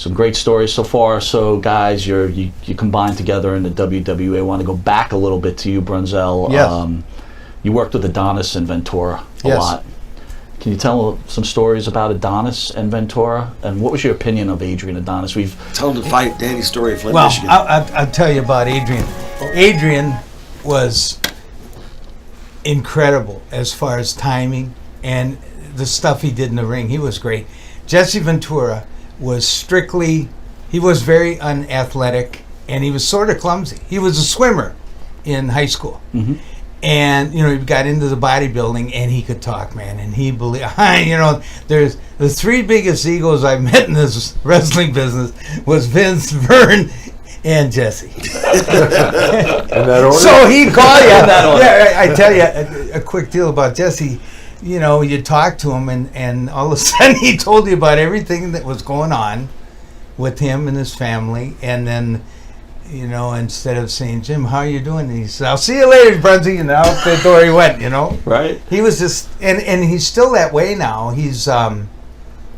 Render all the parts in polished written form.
Some great stories so far. So, guys, you combined together in the WWE. I want to go back a little bit to you, Brunzell. Yes. You worked with Adonis and Ventura a Yes. lot. Can you tell some stories about Adonis and Ventura? And what was your opinion of Adrian Adonis? Tell him to fight Danny's story of Flint, Well, Michigan. I'll tell you about Adrian. Adrian was incredible as far as timing and the stuff he did in the ring. He was great. Jesse Ventura was he was very unathletic, and he was sort of clumsy. He was a swimmer in high school. Mm-hmm. And, he got into the bodybuilding, and he could talk, man. And he believed, there's the three biggest egos I've met in this wrestling business was Vince, Vern, and Jesse. So he'd call you. Yeah, I tell you a quick deal about Jesse. You talk to him, and all of a sudden he told you about everything that was going on with him and his family. And then, instead of saying, Jim, how are you doing? And he said, I'll see you later, Brunsy. And out the door he went, Right. He was just, and he's still that way now. He's,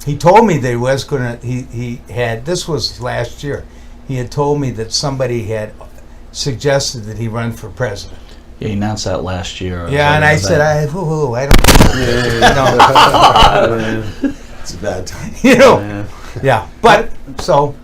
he told me that he was going to, this was last year. He had told me that somebody had suggested that he run for president. Yeah, he announced that last year. Yeah, and I said, I don't. It's a bad time. Yeah, but so.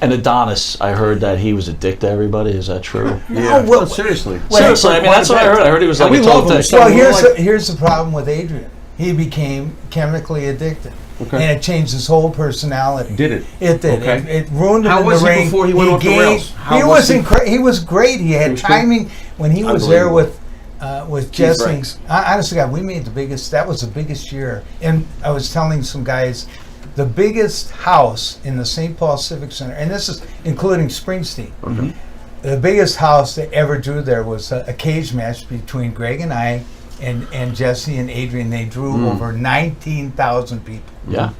And Adonis, I heard that he was a dick to everybody. Is that true? Yeah. Well, seriously. Seriously, I mean, that's what I heard. I heard he was like we a love total him dick. so Well, here's the problem with Adrian. He became chemically addicted, and it changed his whole personality. Did it? It did. Okay. It ruined him How in was the he ring. before he went off the rails? He was he was great. He had was good? timing when he was there Unbelievable. with Jesse. Franks. Honestly, God, we made the biggest. That was the biggest year. And I was telling some guys, the biggest house in the St. Paul Civic Center, and this is including Springsteen. Okay. The biggest house they ever drew there was a cage match between Greg and I and Jesse and Adrian. They drew over 19,000 people. Yeah.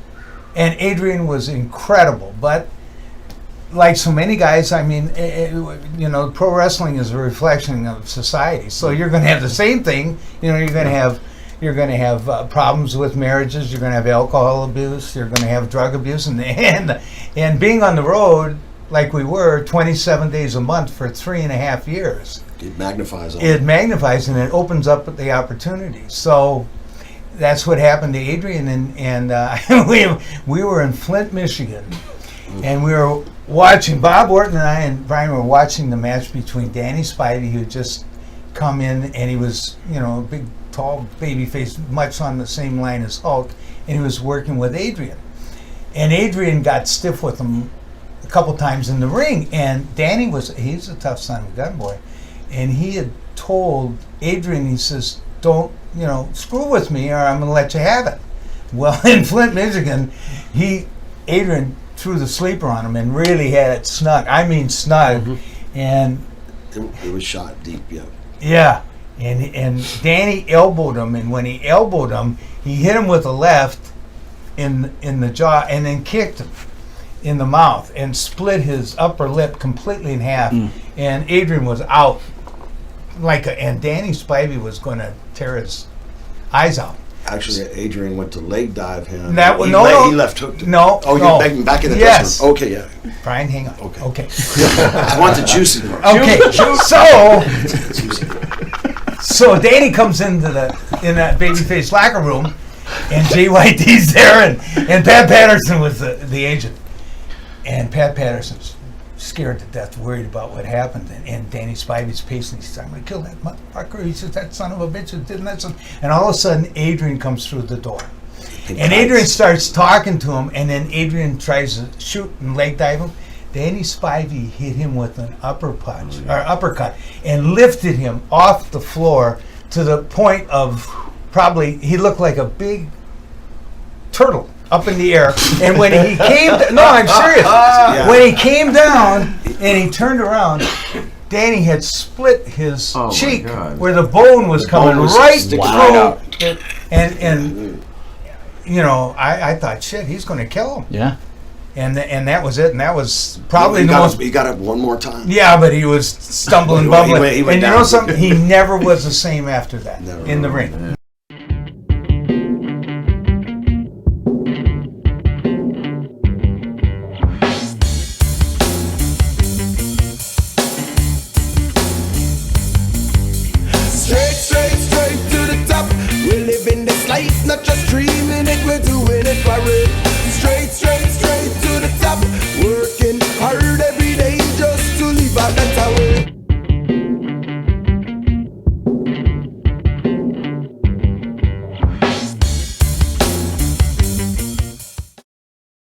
And Adrian was incredible. But like so many guys, I mean, pro wrestling is a reflection of society. So you're going to have the same thing. You're going to have problems with marriages. You're going to have alcohol abuse. You're going to have drug abuse, and being on the road like we were 27 days a month for 3.5 years. It magnifies all. It magnifies and it opens up the opportunities. So that's what happened to Adrian, and we were in Flint, Michigan, and we were watching. Bob Orton and I and Brian were watching the match between Danny Spivey, who had just come in, and he was a big, tall baby face, much on the same line as Hulk, and he was working with Adrian. And Adrian got stiff with him a couple times in the ring, and he's a tough son of a gun boy, and he had told Adrian, he says, don't, screw with me or I'm going to let you have it. Well, in Flint, Michigan, Adrian threw the sleeper on him and really had it snug. I mean snug. And it was shot deep, yeah. Yeah. And Danny elbowed him, and when he elbowed him, he hit him with a left in the jaw and then kicked him in the mouth and split his upper lip completely in half. And Adrian was out and Danny Spivey was going to tear his eyes out. Actually, Adrian went to leg dive him. He left hooked him. No. Oh, no. You're back in the yes. dressing room. Okay, yeah. Brian, hang on. Okay. I want the juicy part. Okay, so Danny comes in that babyface locker room, and JYD's there, and Pat Patterson was the agent, and Pat Patterson's scared to death, worried about what happened, and Danny Spivey's pacing. He said, "I'm going to kill that motherfucker." He says, "That son of a bitch who did that." And all of a sudden, Adrian comes through the door, and Adrian starts talking to him, and then Adrian tries to shoot and leg dive him. Danny Spivey hit him with an uppercut and lifted him off the floor to the point of probably he looked like a big turtle up in the air. And when he came, I'm serious. When he came down and he turned around, Danny had split his cheek where the bone was coming right through. And I thought, shit, he's going to kill him. Yeah. And that was it, and that was probably He got it one more time. Yeah, but he was stumbling, bumbling. He went and you down. know something? He never was the same after that in the ring. Yeah. not just dreaming it, we're doing it for real.